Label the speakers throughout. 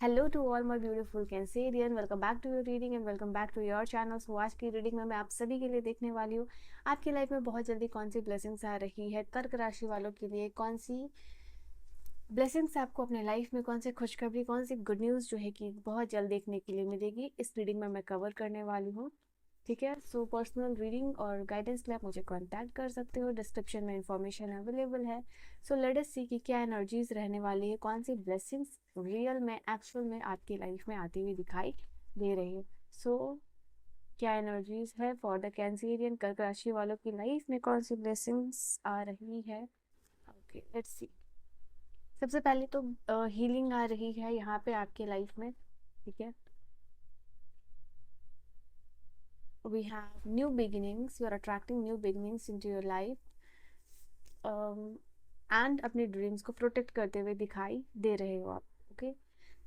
Speaker 1: Hello to all my beautiful Cancerian, welcome back to your reading and welcome back to your channel. So आज की reading में मैं आप सभी के लिए देखने वाली हूँ आपकी लाइफ में बहुत जल्दी कौन सी ब्लेसिंग्स आ रही है। कर्क राशि वालों के लिए कौन सी ब्लेसिंग्स आपको अपने लाइफ में, कौन सी खुशखबरी, कौन सी गुड न्यूज़ जो है कि बहुत जल्द देखने के लिए मिलेगी, इस रीडिंग में मैं कवर करने वाली हूँ। ठीक है, सो पर्सनल रीडिंग और गाइडेंस के लिए आप मुझे कांटेक्ट कर सकते हो, डिस्क्रिप्शन में इंफॉर्मेशन अवेलेबल है। सो लेट अस सी कि क्या एनर्जीज रहने वाली है, कौन सी ब्लेसिंग्स रियल में, एक्चुअल में आपकी लाइफ में आती हुई दिखाई दे रही है। सो क्या एनर्जीज है फॉर द कैंसेरियन, कर्क राशि वालों की लाइफ में कौन सी ब्लेसिंग्स आ रही है। Okay, let's see. सबसे पहले तो हीलिंग आ रही है यहाँ पे आपके लाइफ में। ठीक है, we have new beginnings, you are attracting new beginnings into your life, and अपने ड्रीम्स को प्रोटेक्ट करते हुए दिखाई दे रहे हो आप। ओके,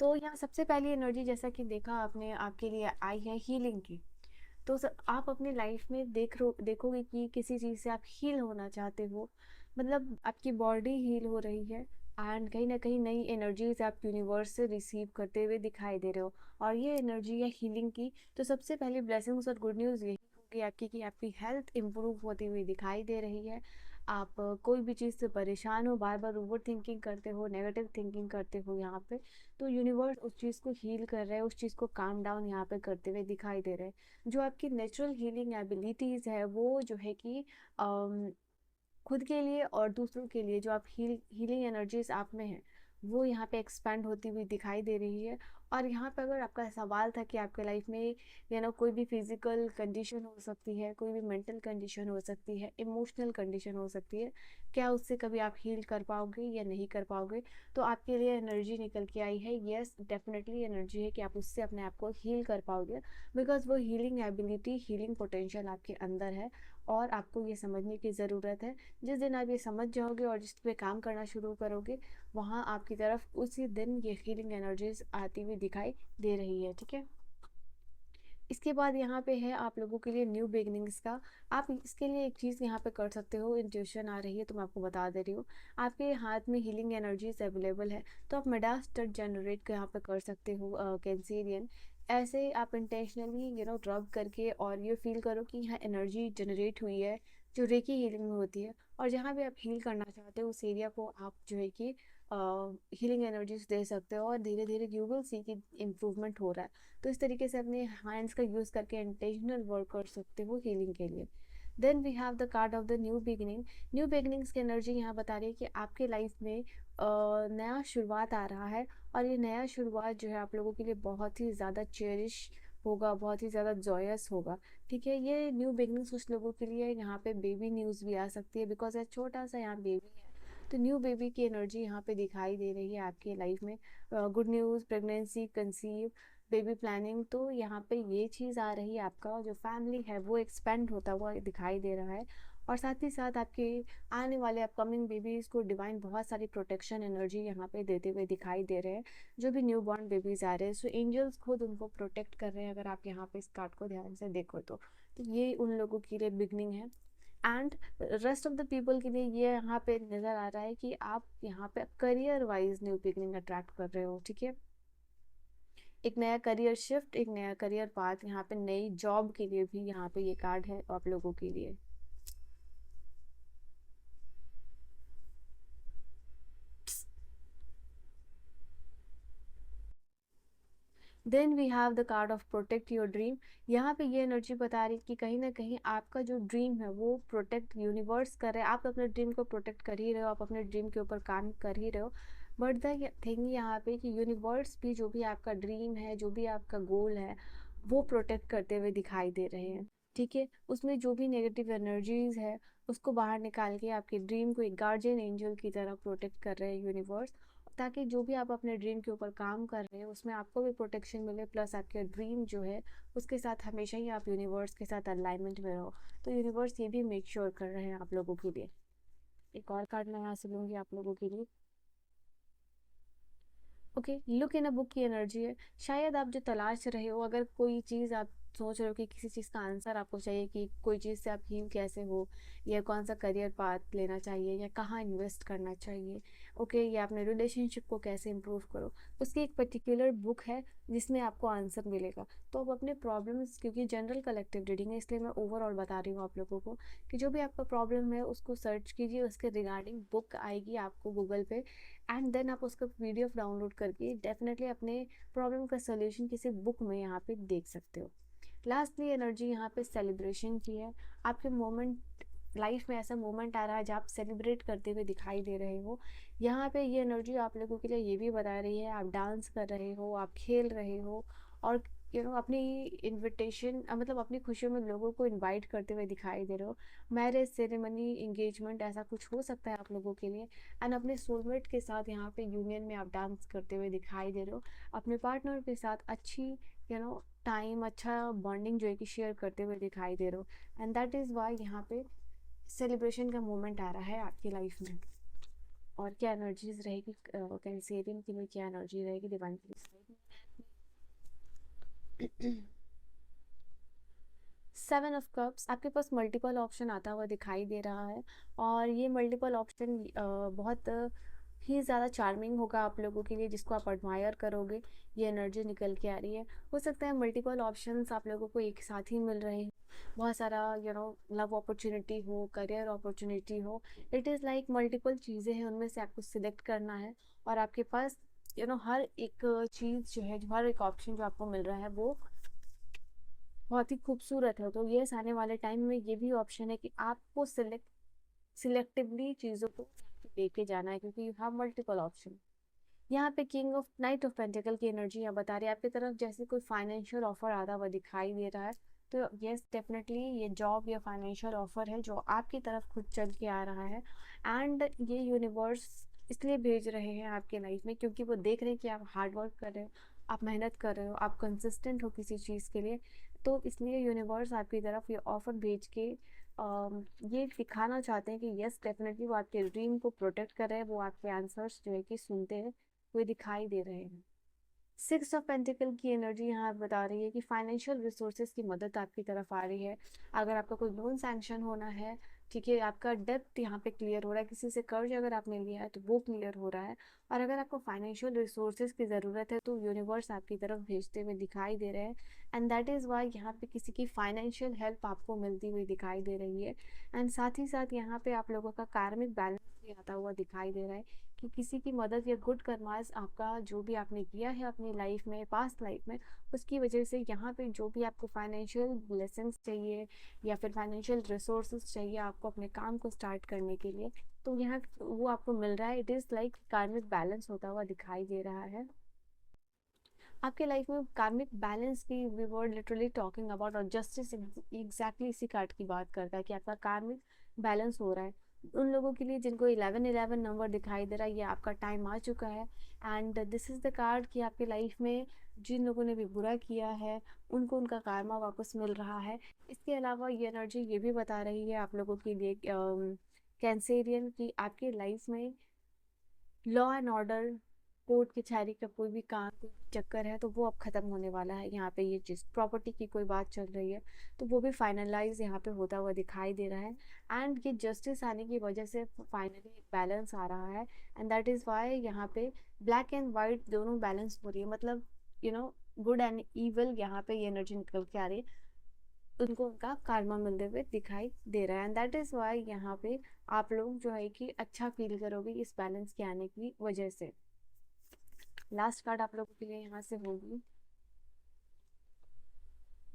Speaker 1: तो यहाँ सबसे पहली एनर्जी जैसा कि देखा आपने, आपके लिए आई है हीलिंग की। तो आप अपनी लाइफ में देखोगे कि किसी चीज़ से आप हील होना चाहते हो, मतलब आपकी बॉडी हील हो रही है एंड कहीं ना कहीं नई एनर्जीज आप यूनिवर्स से रिसीव करते हुए दिखाई दे रहे हो। और ये एनर्जी है हीलिंग की। तो सबसे पहली ब्लेसिंग्स और गुड न्यूज़ यही होगी आपकी कि आपकी हेल्थ इंप्रूव होती हुई दिखाई दे रही है। आप कोई भी चीज़ से परेशान हो, बार बार ओवर थिंकिंग करते हो, नेगेटिव थिंकिंग करते हो यहाँ पे, तो यूनिवर्स उस चीज़ को हील कर रहा है, उस चीज़ को काम डाउन यहाँ पे करते हुए दिखाई दे रहे हैं। जो आपकी नेचुरल हीलिंग एबिलिटीज़ है वो जो है कि खुद के लिए और दूसरों के लिए, जो आप हीलिंग एनर्जीज आप में है वो यहाँ पे एक्सपेंड होती हुई दिखाई दे रही है। और यहाँ पे अगर आपका सवाल था कि आपके लाइफ में कोई भी फिजिकल कंडीशन हो सकती है, कोई भी मेंटल कंडीशन हो सकती है, इमोशनल कंडीशन हो सकती है, क्या उससे कभी आप हील कर पाओगे या नहीं कर पाओगे, तो आपके लिए एनर्जी निकल के आई है। यस, डेफिनेटली एनर्जी है कि आप उससे अपने आप को हील कर पाओगे, बिकॉज वो हीलिंग एबिलिटी, हीलिंग पोटेंशियल आपके अंदर है। और आपको ये समझने की ज़रूरत है, जिस दिन आप ये समझ जाओगे और जिस पे काम करना शुरू करोगे, वहाँ आपकी तरफ उसी दिन ये हीलिंग एनर्जीज आती हुई दिखाई दे रही है। ठीक है, इसके बाद यहाँ पे है आप लोगों के लिए न्यू बिगनिंग्स का। आप इसके लिए एक चीज़ यहाँ पे कर सकते हो, इंट्यूशन आ रही है तो मैं आपको बता दे रही हूँ। आपके हाथ में हीलिंग एनर्जीज अवेलेबल है, तो आप मिडास स्टड जनरेट यहाँ पे कर सकते हो कैंसेरियन। ऐसे आप इंटेंशनली ड्रग करके और ये फील करो कि यहाँ एनर्जी जनरेट हुई है, जो रेकी हीलिंग में होती है। और जहाँ भी आप हील करना चाहते हो उस एरिया को आप जो है कि हीलिंग एनर्जीज दे सकते हो, और धीरे धीरे यू विल सी कि इम्प्रूवमेंट हो रहा है। तो इस तरीके से अपने हैंड्स का यूज़ करके इंटेंशनल वर्क कर सकते हो हीलिंग के लिए। Then we have the card of the new beginning. New beginnings की एनर्जी यहाँ बता रही है कि आपके लाइफ में नया शुरुआत आ रहा है। और ये नया शुरुआत जो है आप लोगों के लिए बहुत ही ज़्यादा चेरिश होगा, बहुत ही ज़्यादा जॉयस होगा। ठीक है, ये न्यू बिगनिंग्स कुछ लोगों के लिए यहाँ पे बेबी न्यूज़ भी आ सकती है, बिकॉज एक छोटा सा यहाँ बेबी है। तो न्यू बेबी की एनर्जी यहाँ पे दिखाई दे रही है आपकी लाइफ में। Good news, pregnancy, conceive, baby planning, तो यहाँ पे ये चीज़ आ रही है। आपका जो फैमिली है वो एक्सपेंड होता हुआ दिखाई दे रहा है। और साथ ही साथ आपके आने वाले अपकमिंग बेबीज़ को डिवाइन बहुत सारी प्रोटेक्शन एनर्जी यहाँ पे देते हुए दिखाई दे रहे हैं। जो भी न्यू बॉर्न बेबीज़ आ रहे हैं, सो एंजल्स खुद उनको प्रोटेक्ट कर रहे हैं। अगर आप यहाँ पे इस कार्ड को ध्यान से देखो तो ये उन लोगों के लिए बिगनिंग है। And rest of the people के लिए ये यहाँ पे नज़र आ रहा है कि आप यहाँ पे career wise new beginning attract कर रहे हो। ठीक है, एक नया करियर शिफ्ट, एक नया करियर पाथ, यहाँ पे नई जॉब के लिए भी यहाँ पे ये कार्ड है आप लोगों के लिए। Then we have the card of protect your dream. यहाँ पे ये एनर्जी बता रही है कि कहीं ना कहीं आपका जो ड्रीम है वो प्रोटेक्ट यूनिवर्स कर रहा है। आप अपने ड्रीम को प्रोटेक्ट कर ही रहे हो, आप अपने ड्रीम के ऊपर काम कर ही रहे हो। बट द थिंग यहाँ पे कि यूनिवर्स भी जो भी आपका ड्रीम है, जो भी आपका गोल है, वो प्रोटेक्ट करते हुए दिखाई दे रहे हैं। ठीक है, उसमें जो भी नेगेटिव एनर्जीज है उसको बाहर निकाल के आपके ड्रीम को एक गार्जियन एंजल की तरह प्रोटेक्ट कर रहे हैं यूनिवर्स, ताकि जो भी आप अपने ड्रीम के ऊपर काम कर रहे हैं उसमें आपको भी प्रोटेक्शन मिले, प्लस आपके ड्रीम जो है उसके साथ हमेशा ही आप यूनिवर्स के साथ अलाइनमेंट में रहो। तो यूनिवर्स ये भी मेक श्योर कर रहे हैं आप लोगों के लिए। एक और कार्ड मैं यहाँ से लूँगी आप लोगों के लिए। Okay, look in a book की एनर्जी है। शायद आप जो तलाश रहे हो, अगर कोई चीज़ आप सोच रहे हो कि किसी चीज़ का आंसर आपको चाहिए कि कोई चीज़ से आप हील कैसे हो, या कौन सा करियर पाथ लेना चाहिए, या कहाँ इन्वेस्ट करना चाहिए, ओके, या अपने रिलेशनशिप को कैसे इम्प्रूव करो, उसकी एक पर्टिकुलर बुक है जिसमें आपको आंसर मिलेगा। तो अब अपने प्रॉब्लम्स, क्योंकि जनरल कलेक्टिव रीडिंग है इसलिए मैं ओवरऑल बता रही हूँ आप लोगों को, कि जो भी आपका प्रॉब्लम है उसको सर्च कीजिए, उसके रिगार्डिंग बुक आएगी आपको गूगल पे, एंड देन आप उसका पीडीएफ डाउनलोड करके डेफिनेटली अपने प्रॉब्लम का सोल्यूशन किसी बुक में यहाँ पे देख सकते हो। लास्टली एनर्जी यहाँ पे सेलिब्रेशन की है। आपके मोमेंट, लाइफ में ऐसा मोमेंट आ रहा है जहाँ आप सेलिब्रेट करते हुए दिखाई दे रहे हो। यहाँ पे ये एनर्जी आप लोगों के लिए ये भी बता रही है, आप डांस कर रहे हो, आप खेल रहे हो, और अपनी इनविटेशन, मतलब अपनी खुशियों में लोगों को इनवाइट करते हुए दिखाई दे रहे हो। मैरिज सेरेमनी, इंगेजमेंट, ऐसा कुछ हो सकता है आप लोगों के लिए। एंड अपने सोलमेट के साथ यहाँ पे यूनियन में आप डांस करते हुए दिखाई दे रहे हो। अपने पार्टनर के साथ अच्छी टाइम, अच्छा बॉन्डिंग जो है कि शेयर करते हुए दिखाई दे रहे हो। एंड दैट इज़ वाई यहाँ पे सेलिब्रेशन का मोमेंट आ रहा है आपकी लाइफ में। और क्या एनर्जीज रहेगी कैंसेरियन के लिए, क्या एनर्जी रहेगी डिवाइन की साइड। 7 ऑफ कप्स, आपके पास मल्टीपल ऑप्शन आता हुआ दिखाई दे रहा है, और ये मल्टीपल ऑप्शन बहुत ही ज़्यादा चार्मिंग होगा आप लोगों के लिए, जिसको आप एडमायर करोगे। ये एनर्जी निकल के आ रही है। हो सकता है मल्टीपल ऑप्शंस आप लोगों को एक साथ ही मिल रहे हैं, बहुत सारा लव अपॉर्चुनिटी हो, करियर अपॉर्चुनिटी हो, इट इज़ लाइक मल्टीपल चीज़ें हैं, उनमें से आपको सिलेक्ट करना है। और आपके पास हर एक चीज़ जो है, हर एक ऑप्शन जो आपको मिल रहा है वो बहुत ही खूबसूरत है। तो ये आने वाले टाइम में ये भी ऑप्शन है कि आपको सिलेक्टिवली चीज़ों को लेके जाना है, क्योंकि यू हैव मल्टीपल ऑप्शन। यहाँ पे king of night of pentacle की एनर्जी यहाँ बता रही है आपकी तरफ जैसे कोई फाइनेंशियल ऑफर आता हुआ दिखाई दे रहा है। तो यस, डेफिनेटली ये जॉब या फाइनेंशियल ऑफर है जो आपकी तरफ खुद चल के आ रहा है। एंड ये यूनिवर्स इसलिए भेज रहे हैं आपके लाइफ में क्योंकि वो देख रहे हैं कि आप हार्ड वर्क कर रहे हो, आप मेहनत कर रहे हो, आप कंसिस्टेंट हो किसी चीज़ के लिए। तो इसलिए यूनिवर्स आपकी तरफ ये ऑफर भेज के ये दिखाना चाहते हैं कि यस, डेफिनेटली वो आपके ड्रीम को प्रोटेक्ट कर रहे हैं, वो आपके आंसर्स जो है कि सुनते हैं हुए दिखाई दे रहे हैं। 6 ऑफ पेंटिकल की एनर्जी यहाँ बता रही है कि फाइनेंशियल रिसोर्सेज की मदद आपकी तरफ आ रही है। अगर आपका कोई लोन सैंक्शन होना है, ठीक है, आपका डेब्ट यहाँ पे क्लियर हो रहा है, किसी से कर्ज अगर आपने लिया है तो वो क्लियर हो रहा है। और अगर आपको फाइनेंशियल रिसोर्सेज की ज़रूरत है तो यूनिवर्स आपकी तरफ भेजते हुए दिखाई दे रहे हैं। एंड दैट इज़ वाई यहाँ पे किसी की फाइनेंशियल हेल्प आपको मिलती हुई दिखाई दे रही है। एंड साथ ही साथ यहाँ पे आप लोगों का कार्मिक बैलेंस भी आता हुआ दिखाई दे रहा है कि किसी की मदद या गुड कर्मास आपका जो भी आपने किया है अपनी लाइफ में, पास्ट लाइफ में, उसकी वजह से यहाँ पे जो भी आपको फाइनेंशियल ब्लेसिंग्स चाहिए या फिर फाइनेंशियल रिसोर्सेज चाहिए आपको अपने काम को स्टार्ट करने के लिए, तो यहाँ वो आपको मिल रहा है। इट इज़ लाइक कार्मिक बैलेंस होता हुआ दिखाई दे रहा है आपके लाइफ में। कार्मिक बैलेंस की we were literally talking about, और जस्टिस एग्जैक्टली इसी कार्ड की बात करता है कि आपका कार्मिक बैलेंस हो रहा है। उन लोगों के लिए जिनको 1111 नंबर दिखाई दे रहा है, ये आपका टाइम आ चुका है। And this is the card कि आपके लाइफ में जिन लोगों ने भी बुरा किया है उनको उनका कार्मा वापस मिल रहा है। इसके अलावा ये एनर्जी ये भी बता रही है आप लोगों के लिए कैंसेरियन की आपकी लाइफ में लॉ एंड ऑर्डर, कोर्ट कचहरी का कोई भी काम, कोई भी चक्कर है तो वो अब ख़त्म होने वाला है। यहाँ पे ये चीज़ प्रॉपर्टी की कोई बात चल रही है तो वो भी फाइनलाइज यहाँ पे होता हुआ दिखाई दे रहा है। एंड ये जस्टिस आने की वजह से फाइनली बैलेंस आ रहा है। एंड दैट इज़ वाई यहाँ पे ब्लैक एंड वाइट दोनों बैलेंस हो रही है, मतलब गुड एंड ईवल यहाँ पे ये एनर्जी निकल के आ रही है, उनको उनका कार्मा मिलते हुए दिखाई दे रहा है। एंड दैट इज़ वाई यहाँ पे आप लोग जो है कि अच्छा फील करोगे इस बैलेंस के आने की वजह से। लास्ट कार्ड आप लोगों के लिए यहाँ से होगी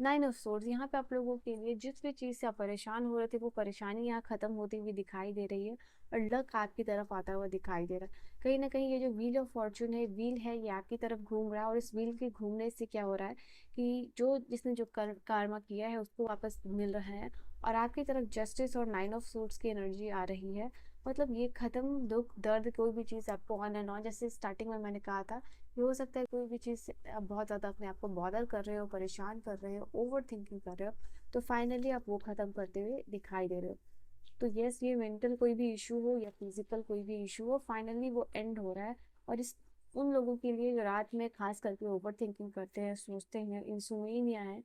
Speaker 1: 9 ऑफ सोर्ड्स। यहाँ पे आप लोगों के लिए जिस भी चीज़ से आप परेशान हो रहे थे वो परेशानी यहाँ खत्म होती हुई दिखाई दे रही है, और लक आपकी तरफ आता हुआ दिखाई दे रहा है। कहीं ना कहीं ये जो व्हील ऑफ फॉर्चून है, व्हील है, ये आपकी तरफ घूम रहा है, और इस व्हील के घूमने से क्या हो रहा है कि जिसने जो कार्मा किया है उसको वापस मिल रहा है, और आपकी तरफ जस्टिस और 9 ऑफ सोर्ड्स की एनर्जी आ रही है। मतलब ये खत्म दुख दर्द कोई भी चीज़ आपको ऑन एंड ऑन, जैसे स्टार्टिंग में मैंने कहा था, ये हो सकता है कोई भी चीज़ से आप बहुत ज़्यादा अपने आप को बॉदर कर रहे हो, परेशान कर रहे हो, ओवर थिंकिंग कर रहे हो, तो फाइनली आप वो ख़त्म करते हुए दिखाई दे रहे हो। तो यस, ये मेंटल कोई भी इशू हो या फिजिकल कोई भी इशू हो, फाइनली वो एंड हो रहा है। और इस उन लोगों के लिए जो रात में खास करके ओवर थिंकिंग करते हैं, सोचते हैं, इंसोम्निया है,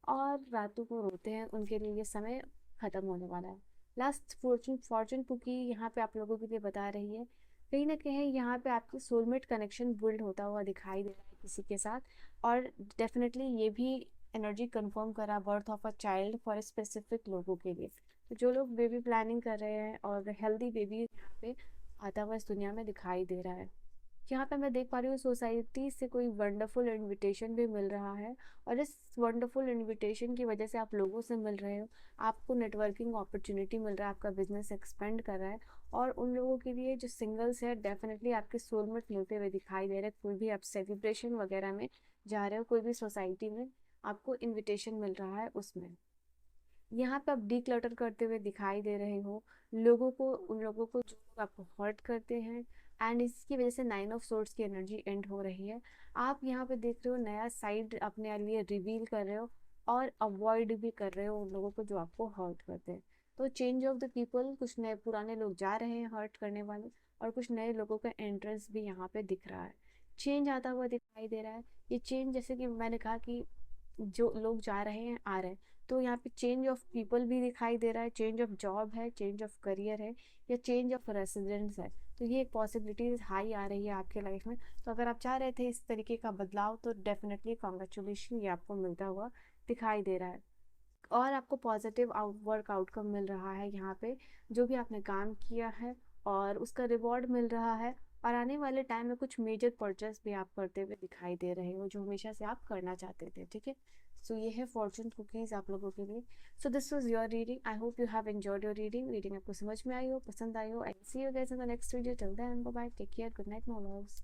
Speaker 1: और रातों को रोते हैं, उनके लिए ये समय खत्म होने वाला है। लास्ट फॉर्चून फॉर्चून कुकी यहाँ पे आप लोगों के लिए बता रही है, कहीं ना कहीं यहाँ पे आपकी सोलमेट कनेक्शन बिल्ड होता हुआ दिखाई दे रहा है किसी के साथ। और डेफिनेटली ये भी एनर्जी कंफर्म करा birth of a child for specific लोगों के लिए। तो जो लोग बेबी प्लानिंग कर रहे हैं और हेल्दी बेबी यहाँ पे आता हुआ इस दुनिया में दिखाई दे रहा है। यहाँ पे मैं देख पा रही हूँ सोसाइटी से कोई वंडरफुल इनविटेशन भी मिल रहा है, और इस वंडरफुल इनविटेशन की वजह से आप लोगों से मिल रहे हो, आपको नेटवर्किंग अपॉर्चुनिटी मिल रहा है, आपका बिजनेस एक्सपेंड कर रहा है। और उन लोगों के लिए जो सिंगल्स है, डेफिनेटली आपके सोलमेट मिलते हुए दिखाई दे रहे हैं। कोई भी आप सेलिब्रेशन वगैरह में जा रहे हो, कोई भी सोसाइटी में आपको इन्विटेशन मिल रहा है उसमें। यहाँ पे आप डिक्लटर करते हुए दिखाई दे रहे हो लोगों को, उन लोगों को जो लोग आपको हर्ट करते हैं। एंड इसकी वजह से 9 ऑफ सोर्ड्स की एनर्जी एंड हो रही है। आप यहाँ पे देख रहे हो नया साइड अपने लिए रिवील कर रहे हो, और अवॉइड भी कर रहे हो उन लोगों को जो आपको हर्ट करते हैं। तो चेंज ऑफ द पीपल, कुछ नए पुराने लोग जा रहे हैं हर्ट करने वाले, और कुछ नए लोगों का एंट्रेंस भी यहाँ पे दिख रहा है। चेंज आता हुआ दिखाई दे रहा है। ये चेंज, जैसे कि मैंने कहा कि जो लोग जा रहे हैं आ रहे हैं, तो यहाँ पे चेंज ऑफ पीपल भी दिखाई दे रहा है, चेंज ऑफ जॉब है, चेंज ऑफ करियर है, या चेंज ऑफ रेसिडेंस है। तो ये एक पॉसिबिलिटीज हाई आ रही है आपके लाइफ में। तो अगर आप चाह रहे थे इस तरीके का बदलाव, तो डेफिनेटली कॉन्ग्रेचुलेशन, ये आपको मिलता हुआ दिखाई दे रहा है। और आपको पॉजिटिव वर्क आउटकम मिल रहा है यहाँ पे, जो भी आपने काम किया है और उसका रिवॉर्ड मिल रहा है। और आने वाले टाइम में कुछ मेजर परचेस भी आप करते हुए दिखाई दे रहे हो, जो हमेशा से आप करना चाहते थे, ठीक है। सो ये है फॉर्चून कुकीज आप लोगों के लिए। So this was your reading, I hope you have enjoyed your reading आपको समझ में आई हो, पसंद आई हो। I see you guys in the next video, till then bye bye, take care, good night my loves.